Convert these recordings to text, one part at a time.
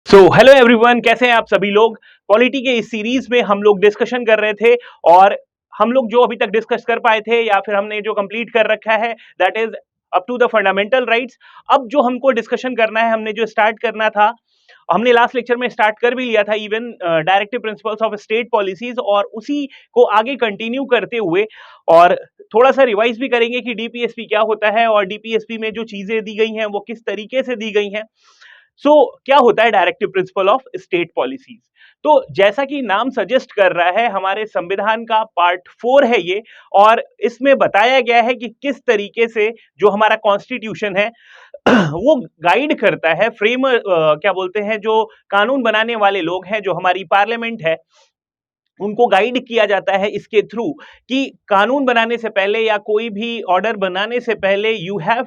Hello everyone, कैसे हैं आप सभी लोग। पॉलिटी के इस सीरीज में हम लोग डिस्कशन कर रहे थे और हम लोग जो अभी तक डिस्कस कर पाए थे या फिर हमने जो कंप्लीट कर रखा है that is up to the fundamental rights. अब जो हमको डिस्कशन करना है, हमने जो स्टार्ट करना था, हमने लास्ट लेक्चर में स्टार्ट कर भी लिया था even directive principles of state policies, और उसी को आगे कंटिन्यू करते हुए और थोड़ा सा रिवाइज भी करेंगे कि डीपीएसपी क्या होता है और डीपीएसपी में जो चीजें दी गई हैं वो किस तरीके से दी गई हैं। क्या होता है directive principle of state policies. तो जैसा कि नाम सजेस्ट कर रहा है, हमारे संविधान का पार्ट 4 है ये, और इसमें बताया गया है कि किस तरीके से जो हमारा कॉन्स्टिट्यूशन है वो गाइड करता है क्या बोलते हैं, जो कानून बनाने वाले लोग हैं, जो हमारी पार्लियामेंट है, उनको गाइड किया जाता है इसके थ्रू कि कानून बनाने से पहले या कोई भी ऑर्डर बनाने से पहले you have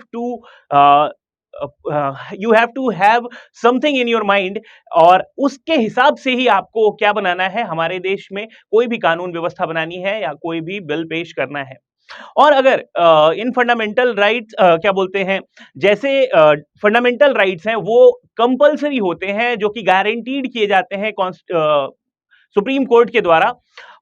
to have something in your mind, और उसके हिसाब से ही आपको क्या बनाना है, हमारे देश में कोई भी कानून व्यवस्था बनानी है या कोई भी बिल पेश करना है। और अगर इन फंडामेंटल राइट्स क्या बोलते हैं, जैसे फंडामेंटल राइट्स हैं वो कंपलसरी होते हैं, जो कि गारंटीड किए जाते हैं सुप्रीम कोर्ट के द्वारा,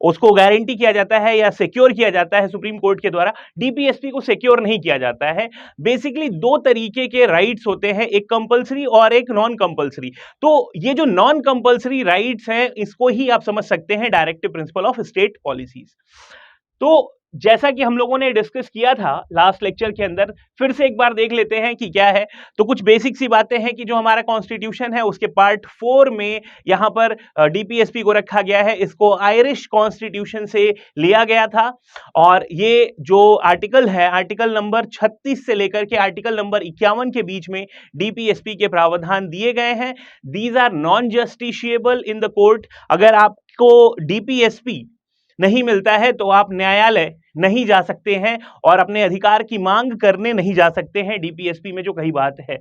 उसको गारंटी किया जाता है या सिक्योर किया जाता है सुप्रीम कोर्ट के द्वारा। डीपीएसपी को सिक्योर नहीं किया जाता है। बेसिकली दो तरीके के राइट्स होते हैं, एक कंपलसरी और एक नॉन कंपलसरी। तो ये जो नॉन कंपलसरी राइट्स हैं, इसको ही आप समझ सकते हैं directive principle of state policies. तो जैसा कि हम लोगों ने डिस्कस किया था लास्ट लेक्चर के अंदर, फिर से एक बार देख लेते हैं कि क्या है। तो कुछ बेसिक सी बातें हैं कि जो हमारा कॉन्स्टिट्यूशन है उसके पार्ट 4 में यहां पर डीपीएसपी को रखा गया है। इसको आयरिश कॉन्स्टिट्यूशन से लिया गया था, और ये जो आर्टिकल है, आर्टिकल नंबर 36 से लेकर के आर्टिकल नंबर 51 के बीच में डीपीएसपी के प्रावधान दिए गए हैं। These are non justiciable in the court. अगर आपको डीपीएसपी नहीं मिलता है तो आप न्यायालय नहीं जा सकते हैं और अपने अधिकार की मांग करने नहीं जा सकते हैं। डीपीएसपी में जो कही बात है,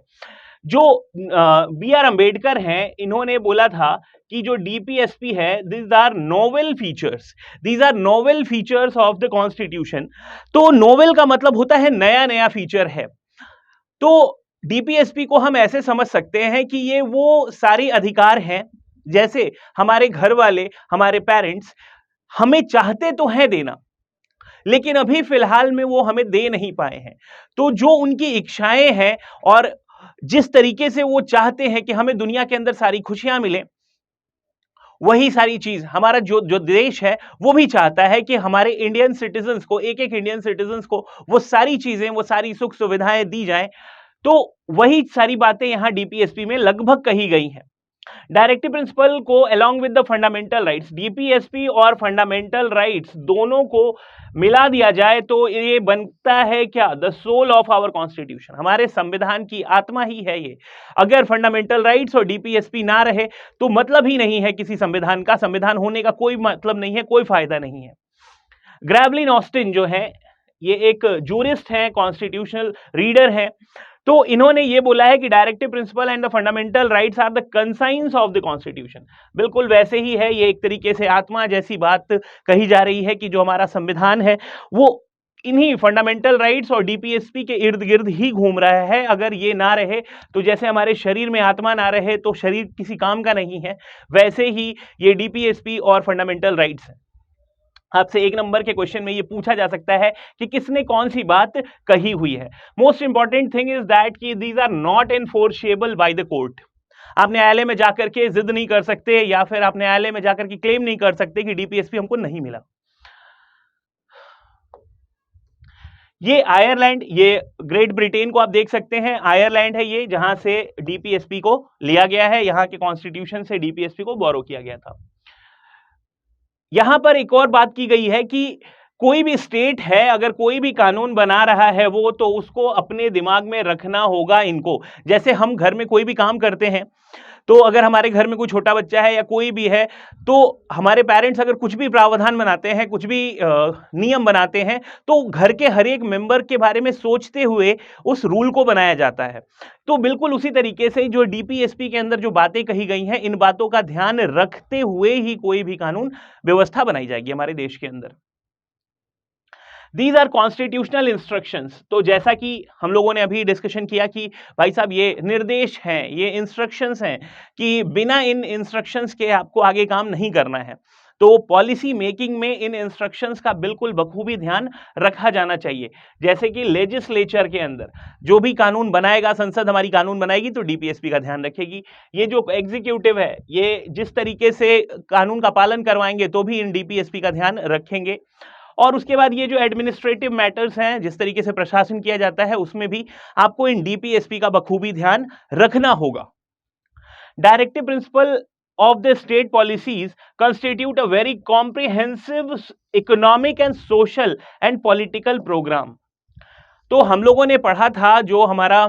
जो बी आर अंबेडकर हैं, इन्होंने बोला था कि जो डीपीएसपी है, these are novel features of the constitution. तो नोवेल का मतलब होता है नया नया फीचर है। तो डीपीएसपी को हम ऐसे समझ सकते हैं कि ये वो सारे अधिकार हैं, जैसे हमारे घर वाले, हमारे पेरेंट्स हमें चाहते तो हैं देना, लेकिन अभी फिलहाल में वो हमें दे नहीं पाए हैं। तो जो उनकी इच्छाएं हैं और जिस तरीके से वो चाहते हैं कि हमें दुनिया के अंदर सारी खुशियां मिले, वही सारी चीज हमारा जो जो देश है वो भी चाहता है कि हमारे इंडियन सिटीजन्स को, एक एक इंडियन सिटीजन्स को वो सारी चीजें, वो सारी सुख सुविधाएं दी जाएं। तो वही सारी बातें यहां डीपीएसपी में लगभग कही गई हैं। डायरेक्टिव प्रिंसिपल को along with the fundamental rights, DPSP और फंडामेंटल राइट्स दोनों को मिला दिया जाए तो ये बनता है क्या, the soul of our constitution. हमारे संविधान की आत्मा ही है ये। अगर फंडामेंटल राइट्स और डीपीएसपी ना रहे तो मतलब ही नहीं है किसी संविधान का। संविधान होने का कोई मतलब नहीं है, कोई फायदा नहीं है। ग्रेवलिन ऑस्टिन जो है, ये एक जूरिस्ट हैं, कॉन्स्टिट्यूशनल रीडर हैं। तो इन्होंने ये बोला है कि directive principle and the fundamental rights are the conscience of the constitution. बिल्कुल वैसे ही है, ये एक तरीके से आत्मा जैसी बात कही जा रही है कि जो हमारा संविधान है वो इन्हीं फंडामेंटल राइट्स और डीपीएसपी के इर्द गिर्द ही घूम रहा है। अगर ये ना रहे तो जैसे हमारे शरीर में आत्मा ना रहे तो शरीर किसी काम का नहीं है, वैसे ही ये डीपीएसपी और फंडामेंटल राइट्स है। आपसे एक नंबर के क्वेश्चन में ये पूछा जा सकता है कि किसने कौन सी बात कही हुई है। Most important thing is that कि these are not enforceable by the court. आप न्यायालय में जाकर के जिद नहीं कर सकते या फिर आप न्यायालय में जाकर के क्लेम नहीं कर सकते कि डीपीएसपी हमको नहीं मिला। ये आयरलैंड, ये ग्रेट ब्रिटेन को आप देख सकते हैं, आयरलैंड है ये, जहां से डीपीएसपी को लिया गया है, यहां के कॉन्स्टिट्यूशन से डीपीएसपी को बोरो किया गया था। यहां पर एक और बात की गई है कि कोई भी स्टेट है, अगर कोई भी कानून बना रहा है वो, तो उसको अपने दिमाग में रखना होगा इनको। जैसे हम घर में कोई भी काम करते हैं, तो अगर हमारे घर में कोई छोटा बच्चा है या कोई भी है, तो हमारे पेरेंट्स अगर कुछ भी प्रावधान बनाते हैं, कुछ भी नियम बनाते हैं, तो घर के हर एक मेंबर के बारे में सोचते हुए उस रूल को बनाया जाता है। तो बिल्कुल उसी तरीके से जो डीपीएसपी के अंदर जो बातें कही गई हैं, इन बातों का ध्यान रखते हुए ही कोई भी कानून व्यवस्था बनाई जाएगी हमारे देश के अंदर। These are constitutional instructions. तो जैसा कि हम लोगों ने अभी डिस्कशन किया कि भाई साहब ये निर्देश हैं, ये इंस्ट्रक्शंस हैं कि बिना इन इंस्ट्रक्शंस के आपको आगे काम नहीं करना है। तो पॉलिसी मेकिंग में इन इंस्ट्रक्शंस का बिल्कुल बखूबी ध्यान रखा जाना चाहिए। जैसे कि लेजिस्लेचर के अंदर जो भी कानून बनाएगा, संसद हमारी कानून बनाएगी तो डीपीएसपी का ध्यान रखेगी। ये जो एग्जीक्यूटिव है, ये जिस तरीके से कानून का पालन करवाएंगे तो भी इन डीपीएसपी का ध्यान रखेंगे। और उसके बाद ये जो एडमिनिस्ट्रेटिव मैटर्स हैं, जिस तरीके से प्रशासन किया जाता है, उसमें भी आपको इन डीपीएसपी का बखूबी ध्यान रखना होगा। Directive principle of the state policies constitute a very comprehensive economic and social and political program। तो हम लोगों ने पढ़ा था, जो हमारा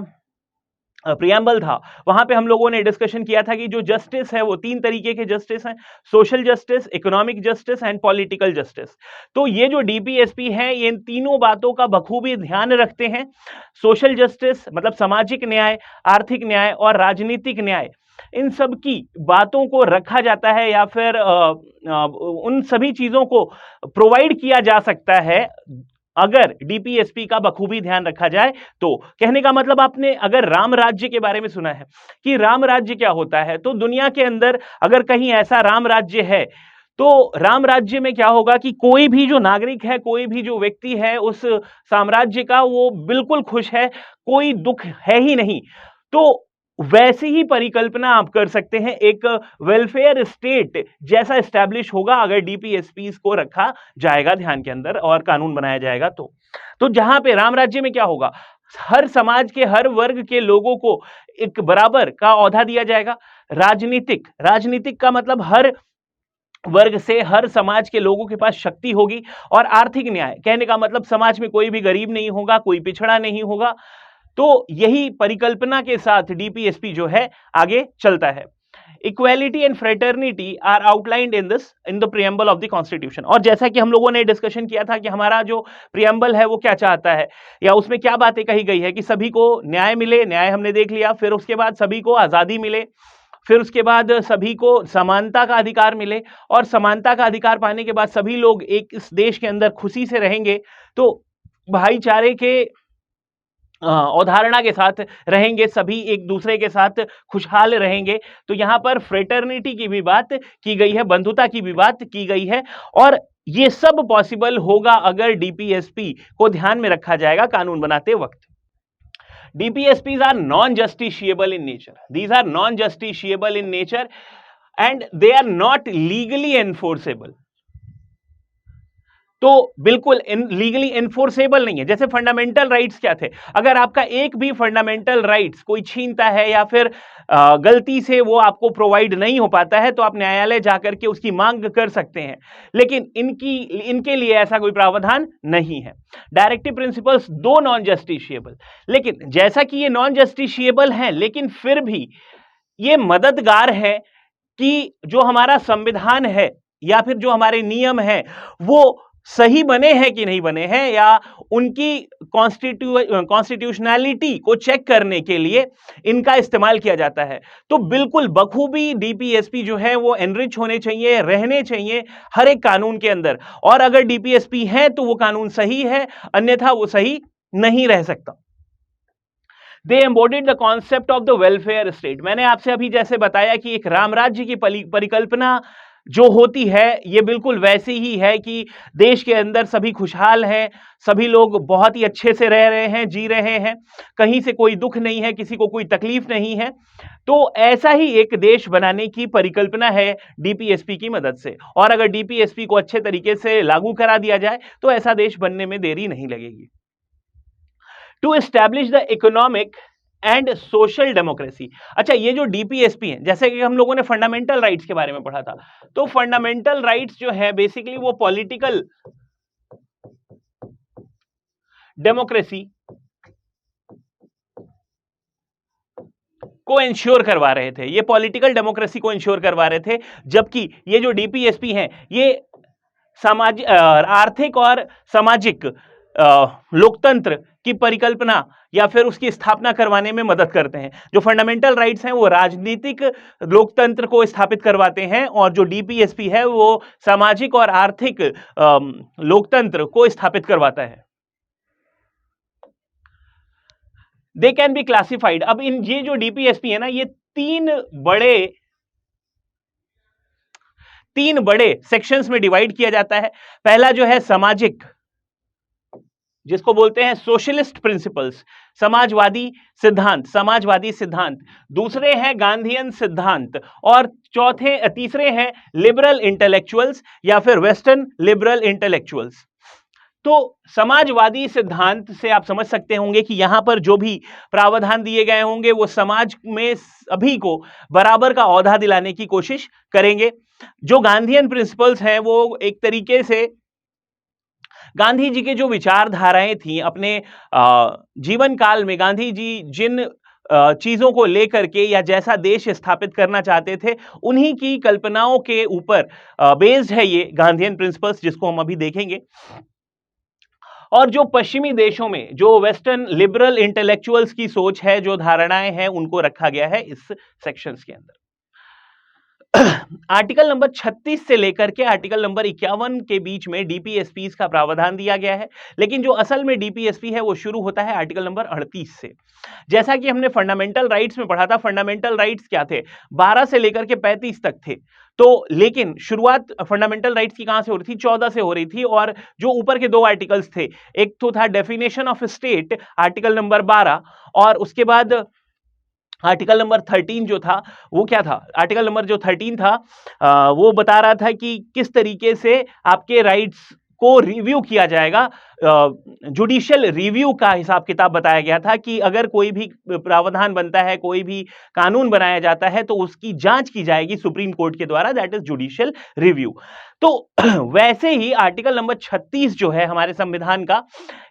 प्रियम्बल था, वहां पे हम लोगों ने डिस्कशन किया था कि जो जस्टिस है वो 3 तरीके के जस्टिस हैं, social justice, economic justice and political justice. तो ये जो डीपीएसपी है, ये इन तीनों बातों का बखूबी ध्यान रखते हैं। सोशल जस्टिस मतलब सामाजिक न्याय, आर्थिक न्याय और राजनीतिक न्याय, इन सब की बातों को रखा जाता है या फिर उन सभी चीजों को प्रोवाइड किया जा सकता है अगर डीपीएसपी का बखूबी ध्यान रखा जाए। तो कहने का मतलब, आपने अगर राम राज्य के बारे में सुना है कि राम राज्य क्या होता है, तो दुनिया के अंदर अगर कहीं ऐसा राम राज्य है तो राम राज्य में क्या होगा कि कोई भी जो नागरिक है, कोई भी जो व्यक्ति है उस साम्राज्य का, वो बिल्कुल खुश है, कोई दुख है ही नहीं। तो वैसी ही परिकल्पना आप कर सकते हैं, एक वेलफेयर स्टेट जैसा एस्टैब्लिश होगा अगर डीपीएसपी को रखा जाएगा ध्यान के अंदर और कानून बनाया जाएगा। तो जहां पे राम राज्य में क्या होगा, हर समाज के हर वर्ग के लोगों को एक बराबर का औहदा दिया जाएगा। राजनीतिक का मतलब हर वर्ग से, हर समाज के लोगों के पास शक्ति होगी। और आर्थिक न्याय कहने का मतलब समाज में कोई भी गरीब नहीं होगा, कोई पिछड़ा नहीं होगा। तो यही परिकल्पना के साथ डीपीएसपी जो है आगे चलता है। Equality and fraternity are outlined in the preamble of the constitution. और जैसा कि हम लोगों ने डिस्कशन किया था कि हमारा जो प्रियम्बल है वो क्या चाहता है, या उसमें क्या बातें कही गई है कि सभी को न्याय मिले, न्याय हमने देख लिया। फिर उसके बाद सभी को आजादी मिले, फिर उसके बाद सभी को समानता का अधिकार मिले, और समानता का अधिकार पाने के बाद सभी लोग एक इस देश के अंदर खुशी से रहेंगे, तो भाईचारे के अवधारणा के साथ रहेंगे, सभी एक दूसरे के साथ खुशहाल रहेंगे। तो यहां पर फ्रेटर्निटी की भी बात की गई है, बंधुता की भी बात की गई है, और ये सब पॉसिबल होगा अगर डीपीएसपी को ध्यान में रखा जाएगा कानून बनाते वक्त। DPSPs are non-justiciable in nature. These are non-justiciable in nature and they are not legally enforceable. तो बिल्कुल लीगली एनफोर्सेबल नहीं है। जैसे फंडामेंटल राइट्स क्या थे, अगर आपका एक भी फंडामेंटल राइट्स कोई छीनता है या फिर गलती से वो आपको प्रोवाइड नहीं हो पाता है, तो आप न्यायालय जाकर के उसकी मांग कर सकते हैं, लेकिन इनके लिए ऐसा कोई प्रावधान नहीं है। डायरेक्टिव प्रिंसिपल्स दो नॉन जस्टिशिएबल, लेकिन जैसा कि ये नॉन जस्टिशिएबल है, लेकिन फिर भी ये मददगार है कि जो हमारा संविधान है या फिर जो हमारे नियम है वो सही बने हैं कि नहीं बने हैं, या उनकी कॉन्स्टिट्यूशनैलिटी को चेक करने के लिए इनका इस्तेमाल किया जाता है। तो बिल्कुल बखूबी डीपीएसपी जो है वो एनरिच होने चाहिए, रहने चाहिए हर एक कानून के अंदर, और अगर डीपीएसपी है तो वो कानून सही है, अन्यथा वो सही नहीं रह सकता। They embodied the concept of the welfare state। मैंने आपसे अभी जैसे बताया कि एक राम राज्य की परिकल्पना जो होती है ये बिल्कुल वैसी ही है कि देश के अंदर सभी खुशहाल हैं, सभी लोग बहुत ही अच्छे से रह रहे हैं, जी रहे हैं, कहीं से कोई दुख नहीं है, किसी को कोई तकलीफ नहीं है। तो ऐसा ही एक देश बनाने की परिकल्पना है डीपीएसपी की मदद से, और अगर डीपीएसपी को अच्छे तरीके से लागू करा दिया जाए तो ऐसा देश बनने में देरी नहीं लगेगी। To establish the economic and social democracy. अच्छा, ये जो डीपीएसपी है, जैसे कि हम लोगों ने फंडामेंटल राइट्स के बारे में पढ़ा था, तो फंडामेंटल राइट्स जो है बेसिकली वो पॉलिटिकल डेमोक्रेसी को इंश्योर करवा रहे थे, ये पॉलिटिकल डेमोक्रेसी को इंश्योर करवा रहे थे, जबकि ये जो डीपीएसपी हैं ये सामाजिक, आर्थिक और सामाजिक लोकतंत्र की परिकल्पना या फिर उसकी स्थापना करवाने में मदद करते हैं। जो फंडामेंटल राइट्स हैं वो राजनीतिक लोकतंत्र को स्थापित करवाते हैं, और जो डीपीएसपी है वो सामाजिक और आर्थिक लोकतंत्र को स्थापित करवाता है। They can be classified. अब इन ये जो डीपीएसपी है ना, ये तीन बड़े सेक्शंस में डिवाइड किया जाता है। पहला जो है सामाजिक, जिसको बोलते हैं सोशलिस्ट प्रिंसिपल्स, समाजवादी सिद्धांत। दूसरे हैं गांधीयन सिद्धांत, और तीसरे हैं लिबरल इंटेलेक्चुअल्स या फिर वेस्टर्न लिबरल इंटेलेक्चुअल्स। तो समाजवादी सिद्धांत से आप समझ सकते होंगे कि यहां पर जो भी प्रावधान दिए गए होंगे वो समाज में सभी को बराबर का औहदा दिलाने की कोशिश करेंगे। जो गांधीयन प्रिंसिपल्स हैं वो एक तरीके से गांधी जी के जो विचारधाराएं थी अपने जीवन काल में, गांधी जी जिन चीजों को लेकर के या जैसा देश स्थापित करना चाहते थे, उन्हीं की कल्पनाओं के ऊपर बेस्ड है ये गांधीयन प्रिंसिपल्स, जिसको हम अभी देखेंगे। और जो पश्चिमी देशों में जो वेस्टर्न लिबरल इंटेलेक्चुअल्स की सोच है, जो धारणाएं हैं, उनको रखा गया है इस सेक्शंस के अंदर। आर्टिकल नंबर 36 से लेकर के आर्टिकल नंबर 51 के बीच में डीपीएसपी का प्रावधान दिया गया है, लेकिन जो असल में डीपीएसपी है वो शुरू होता है आर्टिकल नंबर 38 से। जैसा कि हमने फंडामेंटल राइट्स में पढ़ा था, फंडामेंटल राइट्स क्या थे, 12 से लेकर के 35 तक थे। तो लेकिन शुरुआत फंडामेंटल राइट्स की कहां से हो रही थी, 14 से हो रही थी। और जो ऊपर के दो आर्टिकल्स थे, एक तो था definition of state, article number 12, और उसके बाद आर्टिकल नंबर 13 जो था वो क्या था, आर्टिकल नंबर जो 13 था वो बता रहा था कि किस तरीके से आपके राइट्स को रिव्यू किया जाएगा। जुडिशियल रिव्यू का हिसाब किताब बताया गया था कि अगर कोई भी प्रावधान बनता है, कोई भी कानून बनाया जाता है, तो उसकी जांच की जाएगी सुप्रीम कोर्ट के द्वारा, दैट इज जुडिशियल रिव्यू। तो वैसे ही आर्टिकल नंबर 36 जो है हमारे संविधान का,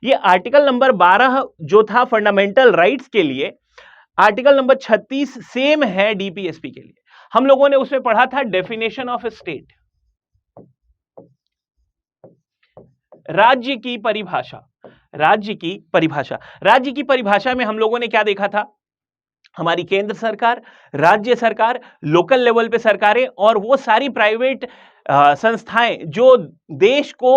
ये आर्टिकल नंबर 12 जो था फंडामेंटल राइट्स के लिए, आर्टिकल नंबर 36 सेम है डीपीएसपी के लिए। हम लोगों ने उसमें पढ़ा था डेफिनेशन ऑफ स्टेट, राज्य की परिभाषा। राज्य की परिभाषा में हम लोगों ने क्या देखा था, हमारी केंद्र सरकार, राज्य सरकार, लोकल लेवल पे सरकारें, और वो सारी प्राइवेट संस्थाएं जो देश को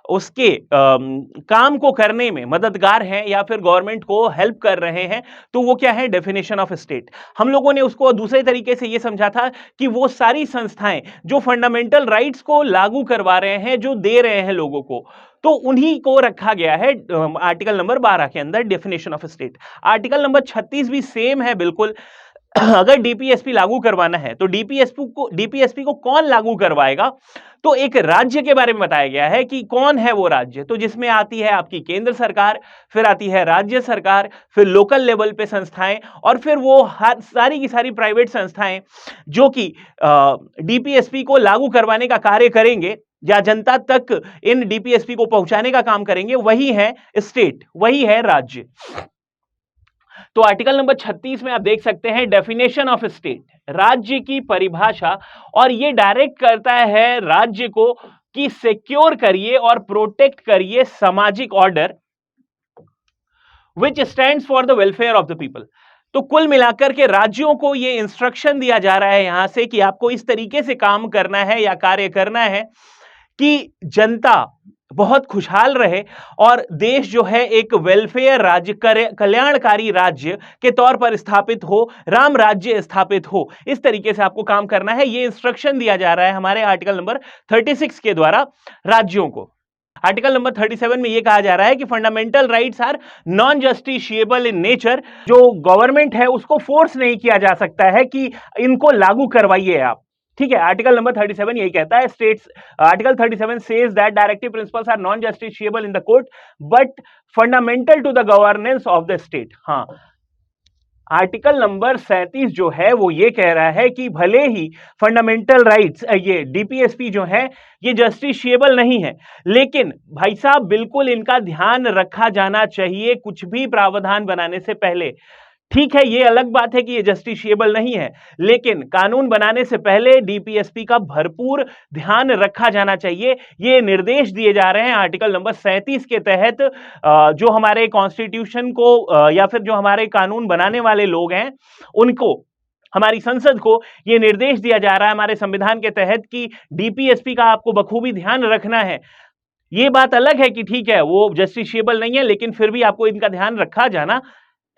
उसके काम को करने में मददगार हैं या फिर गवर्नमेंट को हेल्प कर रहे हैं, तो वो क्या है, डेफिनेशन ऑफ स्टेट। हम लोगों ने उसको दूसरे तरीके से ये समझा था कि वो सारी संस्थाएं जो फंडामेंटल राइट्स को लागू करवा रहे हैं, जो दे रहे हैं लोगों को, तो उन्हीं को रखा गया है आर्टिकल नंबर 12 के अंदर, definition of state. Article number 36 भी सेम है बिल्कुल। अगर डीपीएसपी लागू करवाना है तो डीपीएसपी को कौन लागू करवाएगा, तो एक राज्य के बारे में बताया गया है कि कौन है वो राज्य, तो जिसमें आती है आपकी केंद्र सरकार, फिर आती है राज्य सरकार, फिर लोकल लेवल पे संस्थाएं, और फिर वो सारी की सारी प्राइवेट संस्थाएं जो कि डीपीएसपी को लागू करवाने का कार्य करेंगे या जनता तक इन डीपीएसपी को पहुंचाने का काम करेंगे, वही है स्टेट, वही है राज्य। तो आर्टिकल नंबर 36 में आप देख सकते हैं डेफिनेशन ऑफ स्टेट, राज्य की परिभाषा, और ये डायरेक्ट करता है राज्य को कि सिक्योर करिए और प्रोटेक्ट करिए सामाजिक order which stands for the welfare of the people. तो कुल मिलाकर के राज्यों को ये इंस्ट्रक्शन दिया जा रहा है यहां से कि आपको इस तरीके से काम करना है या कार्य करना है कि जनता बहुत खुशहाल रहे और देश जो है एक वेलफेयर राज्य, कल्याणकारी राज्य के तौर पर स्थापित हो, राम राज्य स्थापित हो। इस तरीके से आपको काम करना है, ये इंस्ट्रक्शन दिया जा रहा है हमारे आर्टिकल नंबर 36 के द्वारा राज्यों को। आर्टिकल नंबर 37 में यह कहा जा रहा है कि fundamental rights are non justiciable in nature. जो गवर्नमेंट है उसको फोर्स नहीं किया जा सकता है कि इनको लागू करवाइए आप, ठीक है। आर्टिकल नंबर 37 यही कहता है, states article 37 says that directive principles are non justiciable in the court but fundamental to the governance of the state. हाँ, आर्टिकल नंबर 37 जो है वो ये कह रहा है कि भले ही फंडामेंटल राइट्स, ये डीपीएसपी जो है ये जस्टिशिएबल नहीं है, लेकिन भाई साहब बिल्कुल इनका ध्यान रखा जाना चाहिए कुछ भी प्रावधान बनाने से पहले। ठीक है, ये अलग बात है कि ये जस्टिशिएबल नहीं है, लेकिन कानून बनाने से पहले डीपीएसपी का भरपूर ध्यान रखा जाना चाहिए। ये निर्देश दिए जा रहे हैं आर्टिकल नंबर 37 के तहत। जो हमारे कॉन्स्टिट्यूशन को या फिर जो हमारे कानून बनाने वाले लोग हैं उनको, हमारी संसद को ये निर्देश दिया जा रहा है हमारे संविधान के तहत कि डीपीएसपी का आपको बखूबी ध्यान रखना है। ये बात अलग है कि ठीक है वो जस्टिशिएबल नहीं है, लेकिन फिर भी आपको इनका ध्यान रखा जाना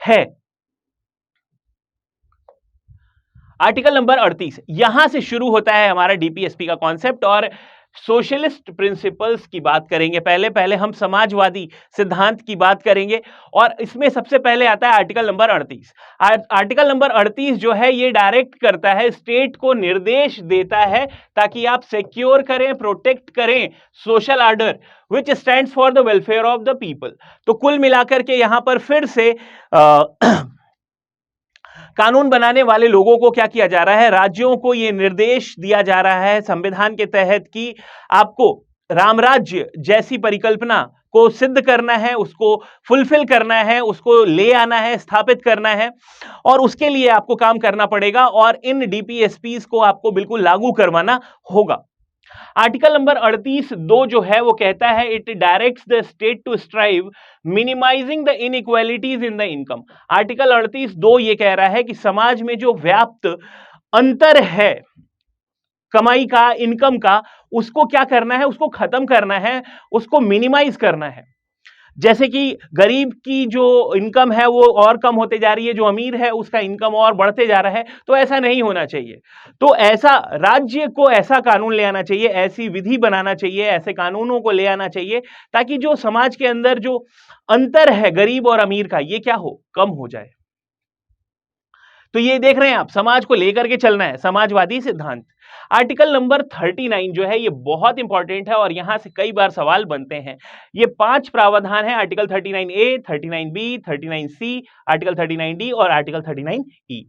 है। आर्टिकल नंबर 38 यहां से शुरू होता है हमारा डीपीएसपी का कॉन्सेप्ट और सोशलिस्ट प्रिंसिपल्स की बात करेंगे। पहले हम समाजवादी सिद्धांत की बात करेंगे और इसमें सबसे पहले आता है आर्टिकल नंबर 38। आर्टिकल नंबर 38 जो है ये डायरेक्ट करता है, स्टेट को निर्देश देता है ताकि आप सिक्योर करें, प्रोटेक्ट करें social order which stands for the welfare of the people. तो कुल मिलाकर के यहां पर फिर से कानून बनाने वाले लोगों को क्या किया जा रहा है, राज्यों को यह निर्देश दिया जा रहा है संविधान के तहत कि आपको रामराज्य जैसी परिकल्पना को सिद्ध करना है, उसको फुलफिल करना है, उसको ले आना है, स्थापित करना है और उसके लिए आपको काम करना पड़ेगा और इन डीपीएसपीस को आपको बिल्कुल लागू करवाना होगा। आर्टिकल नंबर 38(2) जो है वो कहता है it directs the state to strive minimising the inequalities in the income. Article 38(2) ये कह रहा है कि समाज में जो व्याप्त अंतर है कमाई का, इनकम का, उसको क्या करना है, उसको खत्म करना है, उसको मिनिमाइज करना है। जैसे कि गरीब की जो इनकम है वो और कम होते जा रही है, जो अमीर है उसका इनकम और बढ़ते जा रहा है, तो ऐसा नहीं होना चाहिए। तो ऐसा राज्य को ऐसा कानून ले आना चाहिए, ऐसी विधि बनाना चाहिए, ऐसे कानूनों को ले आना चाहिए ताकि जो समाज के अंदर जो अंतर है गरीब और अमीर का, ये क्या हो, कम हो जाए। तो ये देख रहे हैं आप, समाज को लेकर के चलना है, समाजवादी सिद्धांत। आर्टिकल नंबर 39 जो है ये बहुत इंपॉर्टेंट है और यहां से कई बार सवाल बनते हैं। ये 5 प्रावधान है, article 39A, 39B, 39C, article 39D और आर्टिकल 39E।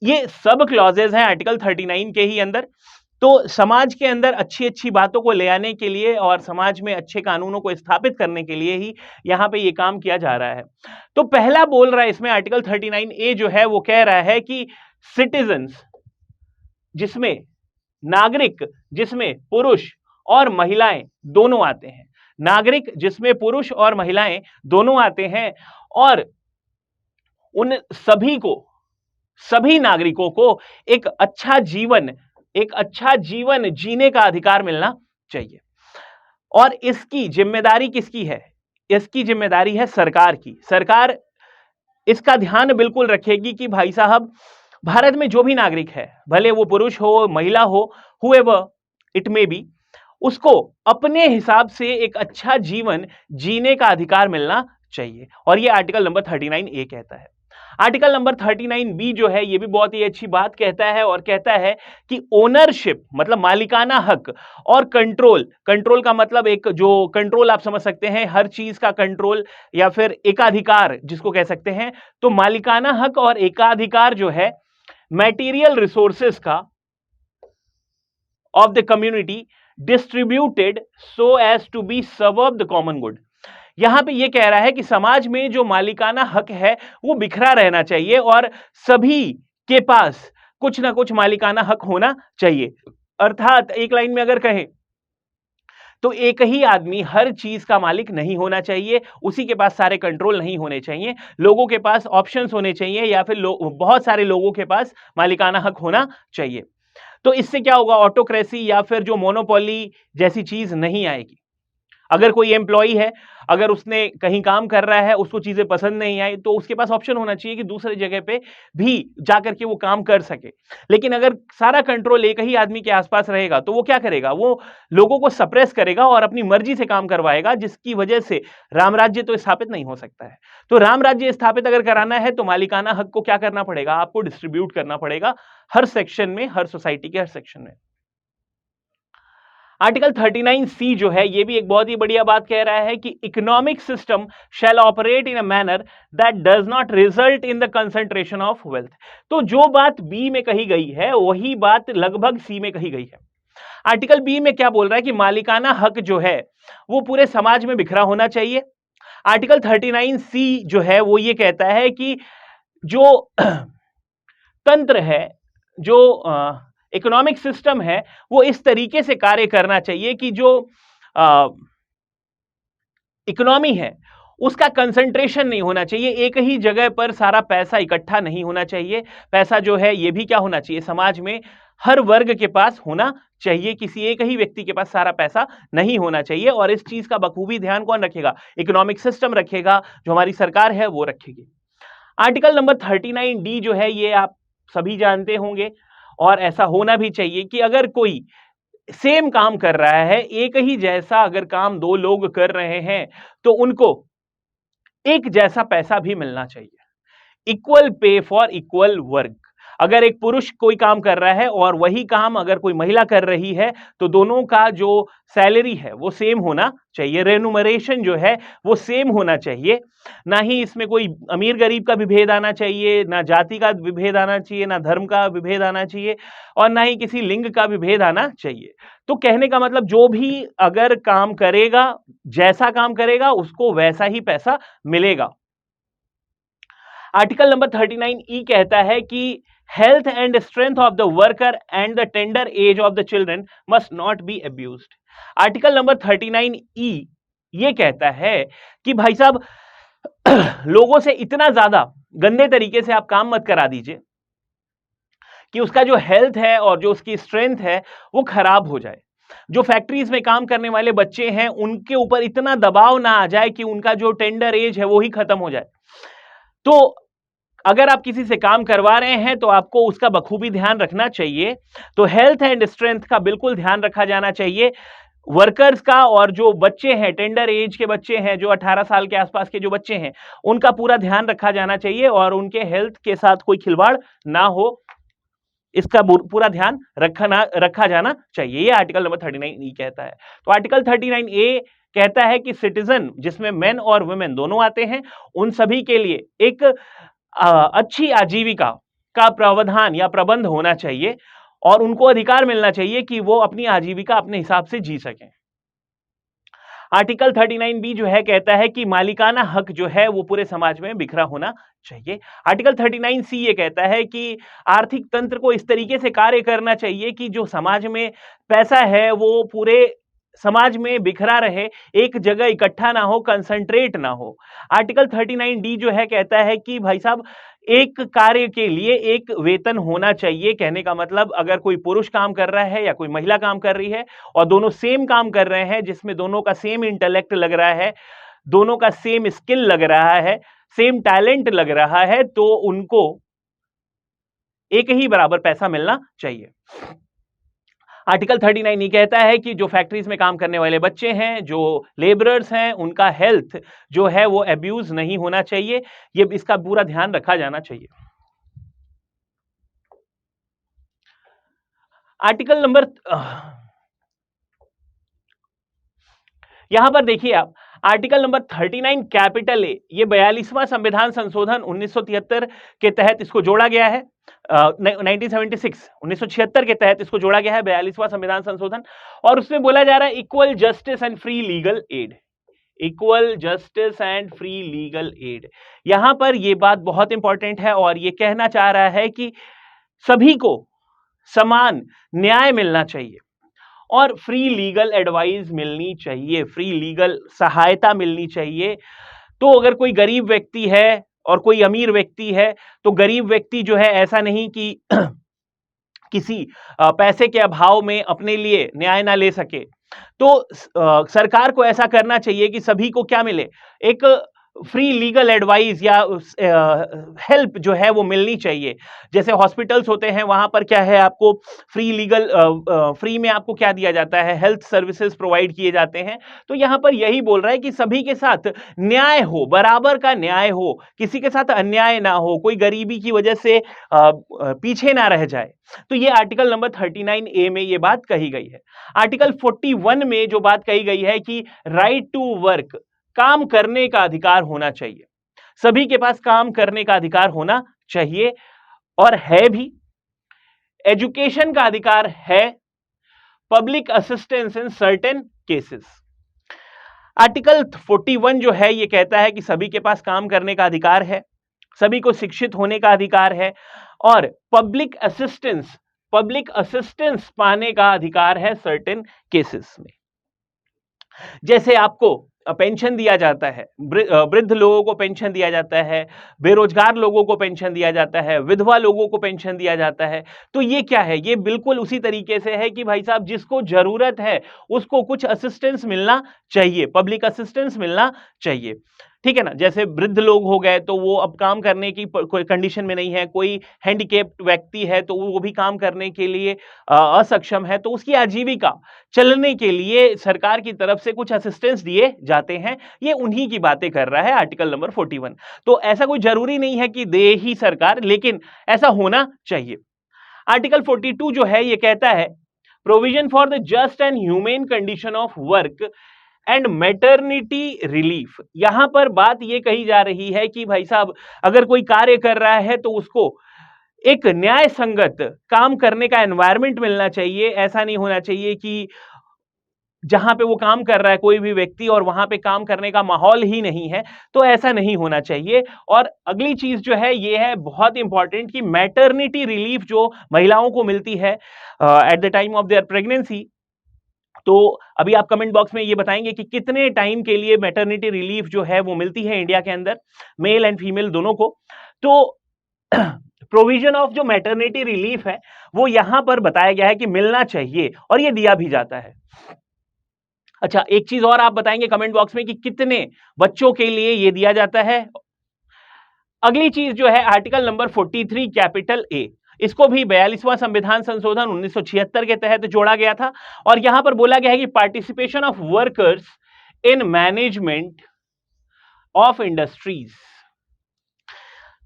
ये सब क्लॉजेज हैं आर्टिकल 39 के ही अंदर। तो समाज के अंदर अच्छी अच्छी बातों को ले आने के लिए और समाज में अच्छे कानूनों को स्थापित करने के लिए ही यहां पे ये काम किया जा रहा है। तो पहला बोल रहा है इसमें आर्टिकल 39A जो है वो कह रहा है कि सिटीजन्स, जिसमें नागरिक, जिसमें पुरुष और महिलाएं दोनों आते हैं, नागरिक जिसमें पुरुष और महिलाएं दोनों आते हैं और उन सभी को, सभी नागरिकों को एक अच्छा जीवन जीने का अधिकार मिलना चाहिए। और इसकी जिम्मेदारी किसकी है? इसकी जिम्मेदारी है सरकार की। सरकार इसका ध्यान बिल्कुल रखेगी कि भाई साहब, भारत में जो भी नागरिक है, भले वो पुरुष हो, महिला हो, whoever it may be, उसको अपने हिसाब से एक अच्छा जीवन जीने का अधिकार मिलना चाहिए और ये आर्टिकल नंबर 39A कहता है। आर्टिकल नंबर 39B जो है ये भी बहुत ही अच्छी बात कहता है और कहता है कि ओनरशिप मतलब मालिकाना हक और कंट्रोल का मतलब एक जो कंट्रोल आप समझ सकते हैं, हर चीज का कंट्रोल या फिर एकाधिकार जिसको कह सकते हैं। तो मालिकाना हक और एकाधिकार जो है मटेरियल रिसोर्सेस का of the community distributed so as to be serve the common good. यहां पे ये कह रहा है कि समाज में जो मालिकाना हक है वो बिखरा रहना चाहिए और सभी के पास कुछ ना कुछ मालिकाना हक होना चाहिए। अर्थात एक लाइन में अगर कहें तो एक ही आदमी हर चीज का मालिक नहीं होना चाहिए, उसी के पास सारे कंट्रोल नहीं होने चाहिए, लोगों के पास ऑप्शंस होने चाहिए या फिर बहुत सारे लोगों के पास मालिकाना हक होना चाहिए। तो इससे क्या होगा, ऑटोक्रेसी या फिर जो मोनोपोली जैसी चीज नहीं आएगी। अगर कोई एम्प्लॉई है, अगर उसने कहीं काम कर रहा है, उसको चीजें पसंद नहीं आई, तो उसके पास ऑप्शन होना चाहिए कि दूसरे जगह पे भी जाकर के वो काम कर सके। लेकिन अगर सारा कंट्रोल एक ही आदमी के आसपास रहेगा तो वो क्या करेगा, वो लोगों को सप्रेस करेगा और अपनी मर्जी से काम करवाएगा, जिसकी वजह से रामराज्य तो स्थापित नहीं हो सकता है। तो रामराज्य स्थापित अगर कराना है तो मालिकाना हक को क्या करना पड़ेगा, आपको डिस्ट्रीब्यूट करना पड़ेगा हर सेक्शन में, हर सोसाइटी के हर सेक्शन में। आर्टिकल 39C जो है ये भी एक बहुत ही बढ़िया बात कह रहा है कि economic system shall operate in a manner that does not result in the concentration of wealth. तो जो बात बी में कही गई है वही बात लगभग सी में कही गई है। आर्टिकल बी में क्या बोल रहा है कि मालिकाना हक जो है वो पूरे समाज में बिखरा होना चाहिए। आर्टिकल 39C जो है वो ये कहता है कि जो तंत्र है, जो इकोनॉमिक सिस्टम है, वो इस तरीके से कार्य करना चाहिए कि जो इकोनॉमी है उसका कंसंट्रेशन नहीं होना चाहिए, एक ही जगह पर सारा पैसा इकट्ठा नहीं होना चाहिए। पैसा जो है ये भी क्या होना चाहिए, समाज में हर वर्ग के पास होना चाहिए, किसी एक ही व्यक्ति के पास सारा पैसा नहीं होना चाहिए। और इस चीज का बखूबी ध्यान कौन रखेगा, इकोनॉमिक सिस्टम रखेगा, जो हमारी सरकार है वो रखेगी। आर्टिकल नंबर 39D जो है ये आप सभी जानते होंगे और ऐसा होना भी चाहिए कि अगर कोई सेम काम कर रहा है, एक ही जैसा अगर काम दो लोग कर रहे हैं तो उनको एक जैसा पैसा भी मिलना चाहिए। Equal pay for equal work. अगर एक पुरुष कोई काम कर रहा है और वही काम अगर कोई महिला कर रही है तो दोनों का जो सैलरी है वो सेम होना चाहिए, रेन्यूमरेशन जो है वो सेम होना चाहिए। ना ही इसमें कोई अमीर गरीब का विभेद आना चाहिए, ना जाति का विभेद आना चाहिए, ना धर्म का विभेद आना चाहिए और ना ही किसी लिंग का विभेद आना चाहिए। तो कहने का मतलब जो भी अगर काम करेगा, जैसा काम करेगा उसको वैसा ही पैसा मिलेगा। आर्टिकल नंबर 39E कहता है कि health and strength of the worker and the tender as of the children must not be abused. Article number 39E ये कहता है कि भाई साहब लोगों से इतना ज्यादा गंदे तरीके से आप काम मत करा दीजिए कि उसका जो हेल्थ है और जो उसकी स्ट्रेंथ है वो खराब हो जाए। जो फैक्ट्रीज में काम करने वाले बच्चे हैं उनके ऊपर इतना दबाव ना आ जाए कि उनका जो टेंडर एज है वो ही खत्म हो जाए। तो अगर आप किसी से काम करवा रहे हैं तो आपको उसका बखूबी ध्यान रखना चाहिए। तो हेल्थ एंड स्ट्रेंथ का बिल्कुल ध्यान रखा जाना चाहिए वर्कर्स का, और जो बच्चे हैं टेंडर एज के बच्चे हैं, जो 18 साल के आसपास के जो बच्चे हैं उनका पूरा ध्यान रखा जाना चाहिए और उनके हेल्थ के साथ कोई खिलवाड़ ना हो, इसका पूरा ध्यान रखा जाना चाहिए। ये आर्टिकल नंबर 39E कहता है। तो आर्टिकल 39A कहता है कि सिटीजन, जिसमें मेन और वुमेन दोनों आते हैं, उन सभी के लिए एक अच्छी आजीविका का प्रावधान या प्रबंध होना चाहिए और उनको अधिकार मिलना चाहिए कि वो अपनी आजीविका अपने हिसाब से जी सकें। आर्टिकल 39B जो है कहता है कि मालिकाना हक जो है वो पूरे समाज में बिखरा होना चाहिए। आर्टिकल 39C ये कहता है कि आर्थिक तंत्र को इस तरीके से कार्य करना चाहिए कि जो समाज में पैसा है वो पूरे समाज में बिखरा रहे, एक जगह इकट्ठा ना हो, कंसंट्रेट ना हो। आर्टिकल 39D जो है कहता है कि भाई साहब एक कार्य के लिए एक वेतन होना चाहिए। कहने का मतलब अगर कोई पुरुष काम कर रहा है या कोई महिला काम कर रही है और दोनों सेम काम कर रहे हैं, जिसमें दोनों का सेम इंटेलेक्ट लग रहा है, दोनों का सेम स्किल लग रहा है, सेम टैलेंट लग रहा है, तो उनको एक ही बराबर पैसा मिलना चाहिए। आर्टिकल 39 ये कहता है कि जो फैक्ट्रीज में काम करने वाले बच्चे हैं, जो लेबरर्स हैं, उनका हेल्थ जो है वो अब्यूज नहीं होना चाहिए। ये इसका पूरा ध्यान रखा जाना चाहिए। आर्टिकल नंबर यहां पर देखिए आप, आर्टिकल नंबर 39 कैपिटल ए, ये 42वां संविधान संशोधन 1973 के तहत इसको जोड़ा गया है। 1976 के तहत इसको जोड़ा गया है 42वां संविधान संशोधन, और उसमें बोला जा रहा है equal justice and free legal aid. Equal justice and free legal aid, यहां पर यह बात बहुत इंपॉर्टेंट है और यह कहना चाह रहा है कि सभी को समान न्याय मिलना चाहिए और फ्री लीगल एडवाइस मिलनी चाहिए, फ्री लीगल सहायता मिलनी चाहिए। तो अगर कोई गरीब व्यक्ति है और कोई अमीर व्यक्ति है, तो गरीब व्यक्ति जो है ऐसा नहीं कि किसी पैसे के अभाव में अपने लिए न्याय ना ले सके, तो सरकार को ऐसा करना चाहिए कि सभी को क्या मिले, एक फ्री लीगल एडवाइस या हेल्प जो है वो मिलनी चाहिए। जैसे हॉस्पिटल्स होते हैं, वहां पर क्या है, आपको फ्री लीगल फ्री में आपको क्या दिया जाता है, हेल्थ सर्विसेज प्रोवाइड किए जाते हैं। तो यहां पर यही बोल रहा है कि सभी के साथ न्याय हो, बराबर का न्याय हो, किसी के साथ अन्याय ना हो, कोई गरीबी की वजह से पीछे ना रह जाए। तो ये आर्टिकल नंबर 39A में ये बात कही गई है। आर्टिकल 41 में जो बात कही गई है कि राइट टू वर्क, काम करने का अधिकार होना चाहिए, सभी के पास काम करने का अधिकार होना चाहिए और है भी। एजुकेशन का अधिकार है, public assistance in certain cases. Article 41 जो है ये कहता है कि सभी के पास काम करने का अधिकार है, सभी को शिक्षित होने का अधिकार है और पब्लिक असिस्टेंस पाने का अधिकार है सर्टेन केसेस में। जैसे आपको पेंशन दिया जाता है, वृद्ध लोगों को पेंशन दिया जाता है, बेरोजगार लोगों को पेंशन दिया जाता है, विधवा लोगों को पेंशन दिया जाता है। तो ये क्या है, ये बिल्कुल उसी तरीके से है कि भाई साहब जिसको जरूरत है उसको कुछ असिस्टेंस मिलना चाहिए, पब्लिक असिस्टेंस मिलना चाहिए। ठीक है ना, जैसे वृद्ध लोग हो गए तो वो अब काम करने की कोई कंडीशन में नहीं है, कोई हैंडीकेप्ड व्यक्ति है तो वो भी काम करने के लिए असक्षम है, तो उसकी आजीविका चलने के लिए सरकार की तरफ से कुछ असिस्टेंस दिए जाते हैं। ये उन्हीं की बातें कर रहा है आर्टिकल नंबर 41। तो ऐसा कोई जरूरी नहीं है कि दे ही सरकार, लेकिन ऐसा होना चाहिए। आर्टिकल 42 जो है ये कहता है provision for the just and humane condition of work and maternity relief. यहां पर बात यह कही जा रही है कि भाई साहब अगर कोई कार्य कर रहा है तो उसको एक न्याय संगत काम करने का एनवायरनमेंट मिलना चाहिए। ऐसा नहीं होना चाहिए कि जहां पे वो काम कर रहा है कोई भी व्यक्ति और वहां पे काम करने का माहौल ही नहीं है, तो ऐसा नहीं होना चाहिए। और अगली चीज जो है ये है बहुत इंपॉर्टेंट कि मैटरनिटी रिलीफ जो महिलाओं को मिलती है at the time of their pregnancy. तो अभी आप कमेंट बॉक्स में ये बताएंगे कि कितने टाइम के लिए मैटरनिटी रिलीफ जो है वो मिलती है इंडिया के अंदर, मेल एंड फीमेल दोनों को। तो प्रोविजन ऑफ जो मैटरनिटी रिलीफ है वो यहां पर बताया गया है कि मिलना चाहिए और ये दिया भी जाता है। अच्छा, एक चीज और आप बताएंगे कमेंट बॉक्स में कि कितने बच्चों के लिए ये दिया जाता है। अगली चीज जो है आर्टिकल नंबर 43 कैपिटल ए, इसको भी 42वां संविधान संशोधन 1976 के तहत जोड़ा गया था और यहां पर बोला गया है कि participation of workers in management of industries.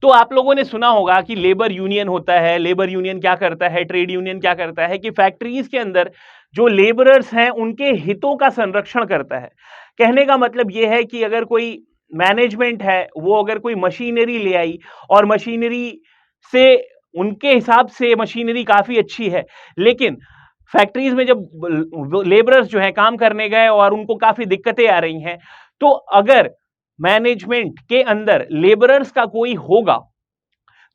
तो आप लोगों ने सुना होगा कि लेबर यूनियन होता है। लेबर यूनियन क्या करता है, ट्रेड यूनियन क्या करता है कि फैक्ट्रीज के अंदर जो लेबरर्स हैं उनके हितों का संरक्षण करता है। कहने का मतलब यह है कि अगर कोई मैनेजमेंट है वो अगर कोई मशीनरी ले आई और मशीनरी से उनके हिसाब से मशीनरी काफी अच्छी है, लेकिन फैक्ट्रीज में जब लेबरर्स जो है काम करने गए और उनको काफी दिक्कतें आ रही हैं, तो अगर मैनेजमेंट के अंदर लेबरर्स का कोई होगा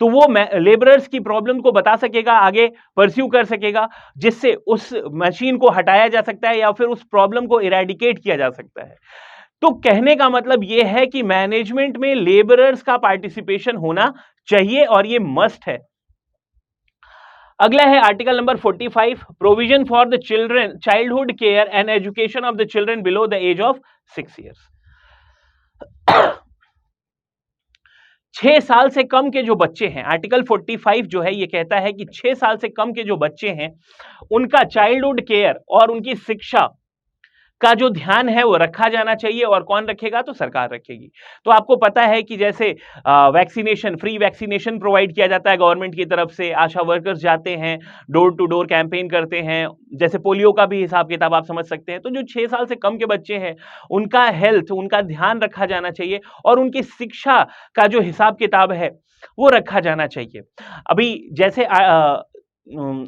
तो वो लेबरर्स की प्रॉब्लम को बता सकेगा, आगे परस्यू कर सकेगा, जिससे उस मशीन को हटाया जा सकता है या फिर उस प्रॉब्लम को इरेडिकेट किया जा सकता है। तो कहने का मतलब यह है कि मैनेजमेंट में लेबरर्स का पार्टिसिपेशन होना चाहिए और यह मस्ट है। अगला है article number 45 provision for the children childhood care and education of the children below the age of 6 years. 6 साल से कम के जो बच्चे हैं, आर्टिकल 45 जो है ये कहता है कि 6 साल से कम के जो बच्चे हैं उनका चाइल्डहुड केयर और उनकी शिक्षा का जो ध्यान है वो रखा जाना चाहिए। और कौन रखेगा, तो सरकार रखेगी। तो आपको पता है कि जैसे वैक्सीनेशन, फ्री वैक्सीनेशन प्रोवाइड किया जाता है गवर्नमेंट की तरफ से, आशा वर्कर्स जाते हैं, डोर टू डोर कैंपेन करते हैं, जैसे पोलियो का भी हिसाब किताब आप समझ सकते हैं। तो जो 6 साल से कम के बच्चे हैं उनका हेल्थ, उनका ध्यान रखा जाना चाहिए और उनकी शिक्षा का जो हिसाब किताब है वो रखा जाना चाहिए। अभी जैसे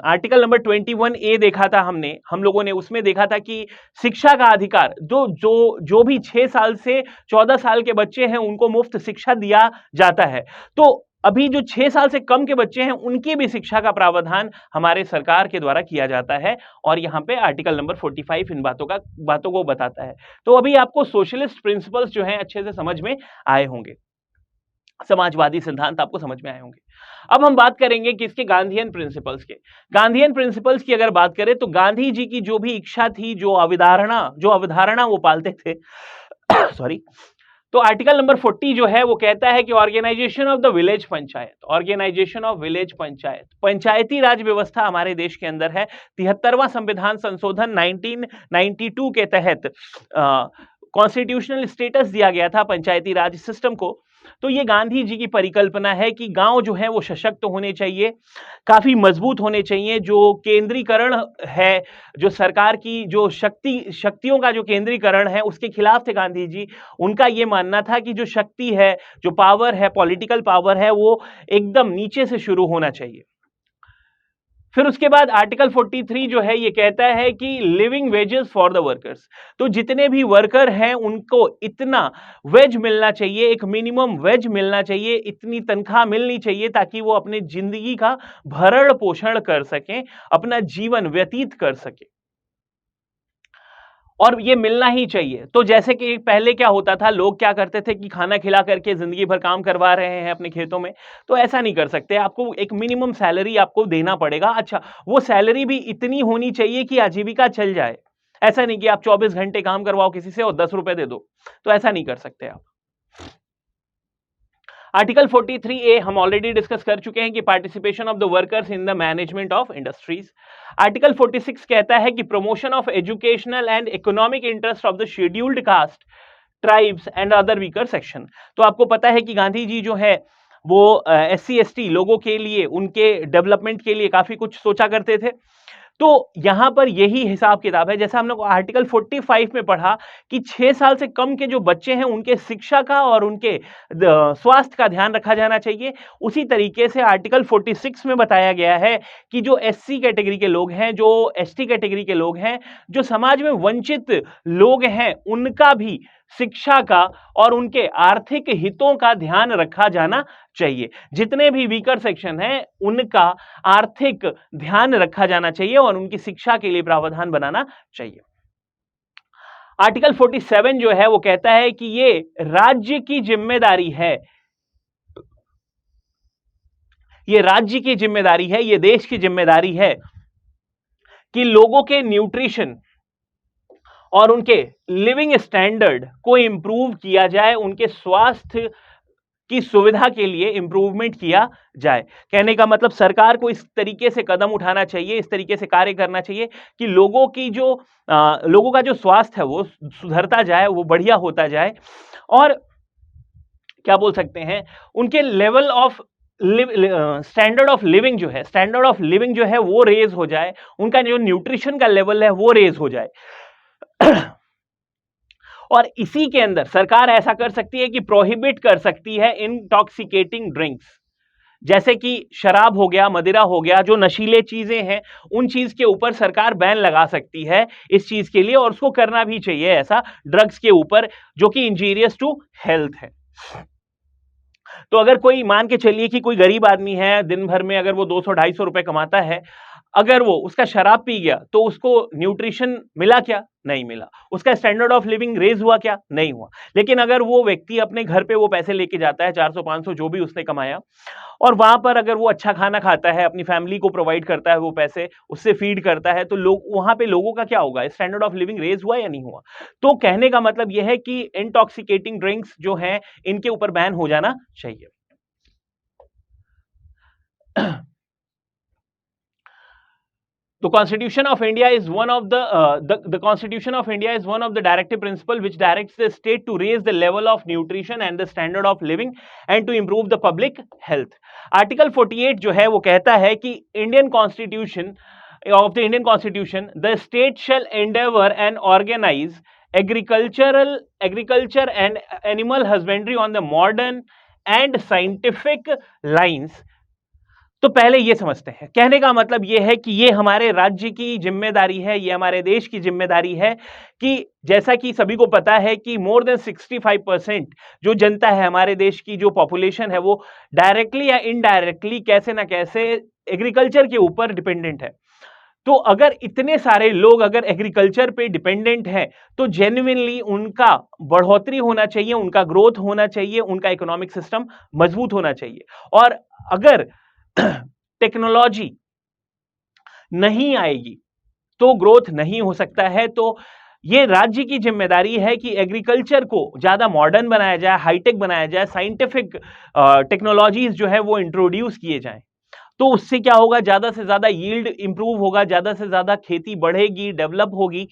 आर्टिकल नंबर 21A देखा था हमने, हम लोगों ने उसमें देखा था कि शिक्षा का अधिकार जो भी 6 साल से 14 साल के बच्चे हैं उनको मुफ्त शिक्षा दिया जाता है। तो अभी जो 6 साल से कम के बच्चे हैं उनकी भी शिक्षा का प्रावधान हमारे सरकार के द्वारा किया जाता है और यहाँ पे आर्टिकल नंबर 45 इन बातों को बताता है। तो अभी आपको सोशलिस्ट प्रिंसिपल्स जो हैं अच्छे से समझ में आए होंगे, समाजवादी सिद्धांत आपको समझ में आए होंगे। अब हम बात करेंगे कि इसके गांधीयन प्रिंसिपल्स के। गांधीयन प्रिंसिपल्स की अगर बात करें तो गांधी जी की जो भी इच्छा थी, जो अवधारणा वो पालते थे सॉरी, तो आर्टिकल नंबर 40 जो है वो कहता है कि organisation of the village panchayat, organisation of village panchayat, Panchayati Raj व्यवस्था हमारे देश के अंदर है। 73वां संविधान संशोधन 1992 के तहत कॉन्स्टिट्यूशनल स्टेटस दिया गया था पंचायती राज सिस्टम को। तो ये गांधी जी की परिकल्पना है कि गांव जो है वो सशक्त होने चाहिए, काफी मजबूत होने चाहिए। जो केंद्रीकरण है, जो सरकार की जो शक्तियों का जो केंद्रीकरण है उसके खिलाफ थे गांधी जी। उनका ये मानना था कि जो शक्ति है, जो पावर है, पॉलिटिकल पावर है, वो एकदम नीचे से शुरू होना चाहिए। फिर उसके बाद आर्टिकल 43 जो है ये कहता है कि living wages for the workers, तो जितने भी वर्कर हैं उनको इतना वेज मिलना चाहिए, एक मिनिमम वेज मिलना चाहिए, इतनी तनख्वाह मिलनी चाहिए ताकि वो अपने जिंदगी का भरण पोषण कर सकें, अपना जीवन व्यतीत कर सके, और ये मिलना ही चाहिए। तो जैसे कि पहले क्या होता था, लोग क्या करते थे कि खाना खिला करके जिंदगी भर काम करवा रहे हैं अपने खेतों में, तो ऐसा नहीं कर सकते। आपको एक मिनिमम सैलरी आपको देना पड़ेगा। अच्छा, वो सैलरी भी इतनी होनी चाहिए कि आजीविका चल जाए। ऐसा नहीं कि आप 24 घंटे काम करवाओ किसी से और 10 रुपए दे दो, तो ऐसा नहीं कर सकते आप। आर्टिकल 43A हम ऑलरेडी डिस्कस कर चुके हैं कि participation of the workers in the management of industries. Article 46 कहता है कि promotion of educational and economic interest of the scheduled caste, tribes and other weaker section. तो आपको पता है कि गांधी जी जो है वो SC ST लोगों के लिए, उनके डेवलपमेंट के लिए काफी कुछ सोचा करते थे। तो यहां पर यही हिसाब किताब है, जैसा हमने आर्टिकल 45 में पढ़ा कि 6 साल से कम के जो बच्चे हैं उनके शिक्षा का और उनके स्वास्थ्य का ध्यान रखा जाना चाहिए। उसी तरीके से आर्टिकल 46 में बताया गया है कि जो SC कैटेगरी के लोग हैं, जो ST कैटेगरी के लोग हैं, जो समाज में वंचित लोग हैं, उनका भी शिक्षा का और उनके आर्थिक हितों का ध्यान रखा जाना चाहिए। जितने भी वीकर सेक्शन हैं उनका आर्थिक ध्यान रखा जाना चाहिए और उनकी शिक्षा के लिए प्रावधान बनाना चाहिए। आर्टिकल 47 जो है वो कहता है कि ये राज्य की जिम्मेदारी है, ये राज्य की जिम्मेदारी है, ये देश की जिम्मेदारी है कि लोगों के न्यूट्रिशन और उनके लिविंग स्टैंडर्ड को इंप्रूव किया जाए, उनके स्वास्थ्य की सुविधा के लिए इंप्रूवमेंट किया जाए। कहने का मतलब सरकार को इस तरीके से कदम उठाना चाहिए, इस तरीके से कार्य करना चाहिए कि लोगों का जो स्वास्थ्य है वो सुधरता जाए, वो बढ़िया होता जाए, और क्या बोल सकते हैं, उनके level of standard of living जो है वो रेज हो जाए, उनका जो न्यूट्रिशन का लेवल है वो रेज हो जाए। और इसी के अंदर सरकार ऐसा कर सकती है कि प्रोहिबिट कर सकती है इंटॉक्सिकेटिंग ड्रिंक्स, जैसे कि शराब हो गया, मदिरा हो गया, जो नशीले चीजें हैं उन चीज के ऊपर सरकार बैन लगा सकती है इस चीज के लिए, और उसको करना भी चाहिए ऐसा ड्रग्स के ऊपर जो कि इंजीरियस टू हेल्थ है। तो अगर कोई, मान के चलिए कि कोई गरीब आदमी है, दिन भर में अगर वो 200-250 रुपए कमाता है, अगर वो उसका शराब पी गया तो उसको न्यूट्रिशन मिला क्या? नहीं मिला। उसका स्टैंडर्ड ऑफ लिविंग रेज हुआ क्या? नहीं हुआ। लेकिन अगर वो व्यक्ति अपने घर पे वो पैसे लेके जाता है, 400-500 जो भी उसने कमाया, और वहां पर अगर वो अच्छा खाना खाता है, अपनी फैमिली को प्रोवाइड करता है, वो पैसे उससे फीड करता है, तो लोग, वहां पे लोगों का क्या होगा, स्टैंडर्ड ऑफ लिविंग रेज हुआ या नहीं हुआ? तो कहने का मतलब यह है कि इंटॉक्सिकेटिंग ड्रिंक्स जो हैं इनके ऊपर बैन हो जाना चाहिए। The Constitution of India is one of the Constitution of India is one of the directive principle which directs the state to raise the level of nutrition and the standard of living and to improve the public health. Article 48 जो है वो कहता है कि Indian Constitution the state shall endeavor and organize agriculture and animal husbandry on the modern and scientific lines. तो पहले ये समझते हैं, कहने का मतलब ये है कि ये हमारे राज्य की जिम्मेदारी है, ये हमारे देश की जिम्मेदारी है कि जैसा कि सभी को पता है कि मोर देन 65% जो जनता है हमारे देश की, जो पॉपुलेशन है, वो डायरेक्टली या इनडायरेक्टली कैसे ना कैसे एग्रीकल्चर के ऊपर डिपेंडेंट है। तो अगर इतने सारे लोग अगर एग्रीकल्चर पे डिपेंडेंट हैं तो जेन्युइनली उनका बढ़ोतरी होना चाहिए, उनका ग्रोथ होना चाहिए, उनका इकोनॉमिक सिस्टम मजबूत होना चाहिए। और अगर टेक्नोलॉजी नहीं आएगी तो ग्रोथ नहीं हो सकता है। तो ये राज्य की जिम्मेदारी है कि एग्रीकल्चर को ज्यादा मॉडर्न बनाया जाए, हाईटेक बनाया जाए, साइंटिफिक टेक्नोलॉजीज जो है वो इंट्रोड्यूस किए जाएं। तो उससे क्या होगा, ज्यादा से ज्यादा यील्ड इंप्रूव होगा, ज्यादा से ज्यादा खेती बढ़ेगी, डेवलप होगी,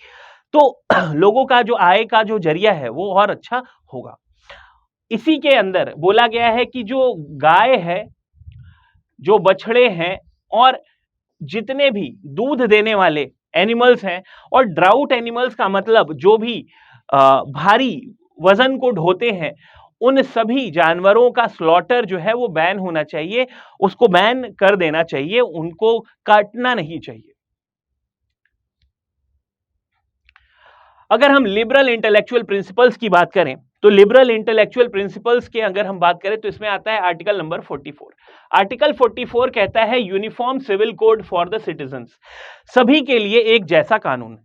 तो लोगों का जो आय का जो जरिया है वो और अच्छा होगा। इसी के अंदर बोला गया है कि जो गाय है, जो बछड़े हैं, और जितने भी दूध देने वाले एनिमल्स हैं, और ड्राउट एनिमल्स का मतलब जो भी भारी वजन को ढोते हैं, उन सभी जानवरों का स्लॉटर जो है वो बैन होना चाहिए, उसको बैन कर देना चाहिए, उनको काटना नहीं चाहिए। अगर हम लिबरल इंटेलेक्चुअल प्रिंसिपल्स की बात करें तो लिबरल इंटेलेक्चुअल प्रिंसिपल्स के अगर हम बात करें तो इसमें आता है आर्टिकल नंबर 44। आर्टिकल 44 कहता है uniform civil code for the citizens, सभी के लिए एक जैसा कानून,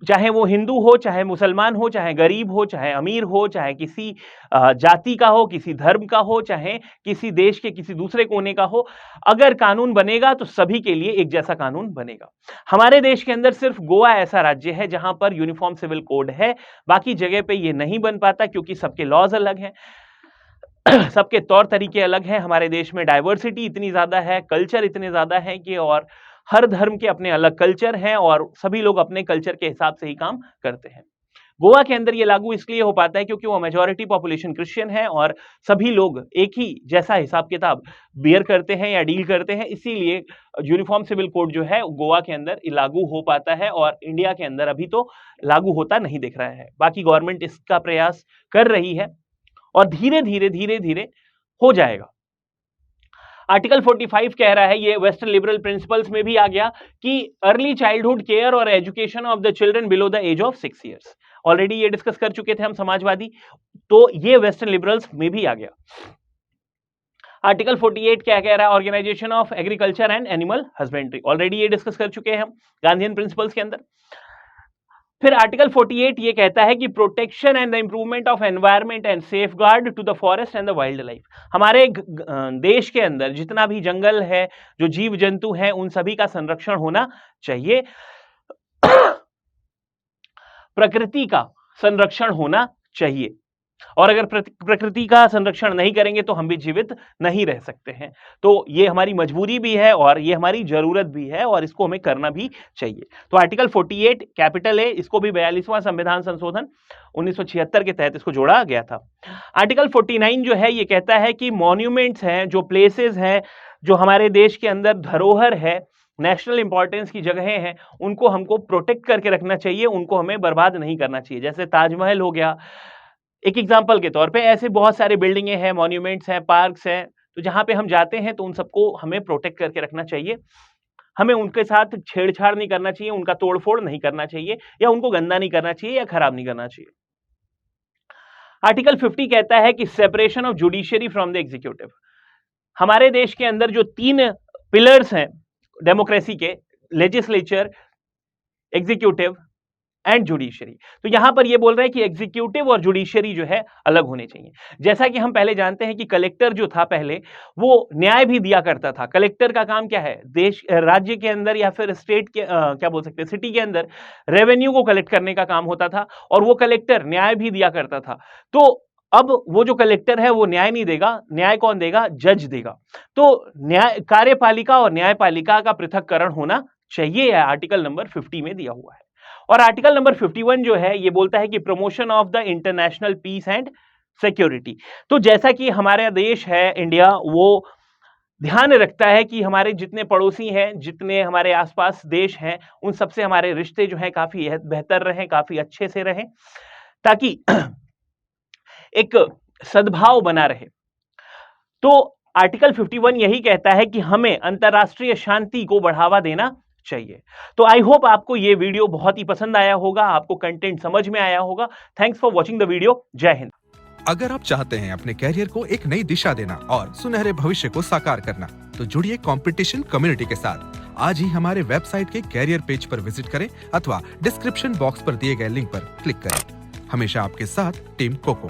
चाहे वो हिंदू हो, चाहे मुसलमान हो, चाहे गरीब हो, चाहे अमीर हो, चाहे किसी जाति का हो, किसी धर्म का हो, चाहे किसी देश के किसी दूसरे कोने का हो, अगर कानून बनेगा तो सभी के लिए एक जैसा कानून बनेगा। हमारे देश के अंदर सिर्फ गोवा ऐसा राज्य है जहां पर यूनिफॉर्म सिविल कोड है, बाकी जगह पे ये नहीं बन पाता क्योंकि सबके लॉज अलग हैं। सबके तौर तरीके अलग हैं, हमारे देश में डाइवर्सिटी इतनी ज्यादा है, कल्चर इतने ज्यादा है कि और हर धर्म के अपने अलग कल्चर हैं और सभी लोग अपने कल्चर के हिसाब से ही काम करते हैं। गोवा के अंदर ये लागू इसलिए हो पाता है क्योंकि वो मेजॉरिटी पॉपुलेशन क्रिश्चियन है और सभी लोग एक ही जैसा हिसाब किताब बियर करते हैं या डील करते हैं, इसीलिए यूनिफॉर्म सिविल कोड जो है गोवा के अंदर लागू हो पाता है और इंडिया के अंदर अभी तो लागू होता नहीं दिख रहा है। बाकी गवर्नमेंट इसका प्रयास कर रही है और धीरे धीरे हो जाएगा। आर्टिकल 45 कह रहा है, ये वेस्टर्न लिबरल प्रिंसिपल्स में भी आ गया, कि अर्ली चाइल्डहुड केयर और education of the children below the age of 6 years. Already ये डिस्कस कर चुके थे हम समाजवादी, तो ये वेस्टर्न लिबरल्स में भी आ गया। आर्टिकल 48 क्या कह रहा है, organisation of agriculture and animal husbandry, already ये डिस्कस कर चुके हैं हम गांधीयन प्रिंसिपल्स के अंदर। फिर आर्टिकल 48 ये कहता है कि protection and the improvement of environment and safe guard to the forest and the wild life. हमारे देश के अंदर जितना भी जंगल है, जो जीव जंतु हैं, उन सभी का संरक्षण होना चाहिए। प्रकृति का संरक्षण होना चाहिए और अगर प्रकृति का संरक्षण नहीं करेंगे तो हम भी जीवित नहीं रह सकते हैं। तो ये हमारी मजबूरी भी है और ये हमारी जरूरत भी है और इसको हमें करना भी चाहिए। तो आर्टिकल 48 कैपिटल है, इसको भी 42वां संविधान संशोधन 1976 के तहत इसको जोड़ा गया था। आर्टिकल 49 जो है ये कहता है कि मॉन्यूमेंट्स हैं, जो प्लेसेस हैं, जो हमारे देश के अंदर धरोहर है, नेशनल इंपॉर्टेंस की जगहें हैं, उनको हमको प्रोटेक्ट करके रखना चाहिए, उनको हमें बर्बाद नहीं करना चाहिए। जैसे ताजमहल हो गया एक एग्जाम्पल के तौर पे, ऐसे बहुत सारे बिल्डिंगें हैं, मॉन्यूमेंट्स हैं, पार्क्स हैं, तो जहां पे हम जाते हैं तो उन सबको हमें प्रोटेक्ट करके रखना चाहिए। हमें उनके साथ छेड़छाड़ नहीं करना चाहिए, उनका तोड़फोड़ नहीं करना चाहिए या उनको गंदा नहीं करना चाहिए या खराब नहीं करना चाहिए। आर्टिकल 50 कहता है कि separation of judiciary from the executive. हमारे देश के अंदर जो 3 पिलर्स हैं डेमोक्रेसी के, लेजिस्लेचर, एग्जीक्यूटिव एंड जुडिशरी, तो यहां पर ये बोल रहे हैं कि एग्जीक्यूटिव और जुडिशरी जो है अलग होने चाहिए। जैसा कि हम पहले जानते हैं कि कलेक्टर जो था पहले, वो न्याय भी दिया करता था। कलेक्टर का काम क्या है, देश राज्य के अंदर या फिर स्टेट के क्या बोल सकते हैं, सिटी के अंदर रेवेन्यू को कलेक्ट करने का काम होता था और वो कलेक्टर न्याय भी दिया करता था। तो अब वो जो कलेक्टर है वो न्याय नहीं देगा, न्याय कौन देगा, जज देगा। तो न्याय, कार्यपालिका और न्यायपालिका का पृथक्करण होना चाहिए, आर्टिकल नंबर 50 में दिया हुआ है। और आर्टिकल नंबर 51 जो है ये बोलता है कि promotion of the international peace and security. तो जैसा कि हमारा देश है इंडिया, वो ध्यान रखता है कि हमारे जितने पड़ोसी हैं, जितने हमारे आसपास देश हैं, उन सबसे हमारे रिश्ते जो हैं काफी बेहतर रहें, काफी अच्छे से रहें, ताकि एक सद्भाव बना रहे। तो आर्टिकल 51 यही कहता है कि हमें अंतरराष्ट्रीय शांति को बढ़ावा देना चाहिए। तो आई होप आपको ये वीडियो बहुत ही पसंद आया होगा, आपको कंटेंट समझ में आया होगा। Thanks for watching the video. जय हिंद। अगर आप चाहते हैं अपने कैरियर को एक नई दिशा देना और सुनहरे भविष्य को साकार करना, तो जुड़िए कंपटीशन कम्युनिटी के साथ। आज ही हमारे वेबसाइट के कैरियर पेज पर विजिट करें अथवा डिस्क्रिप्शन बॉक्स पर दिए गए लिंक पर क्लिक करें। हमेशा आपके साथ टीम कोको।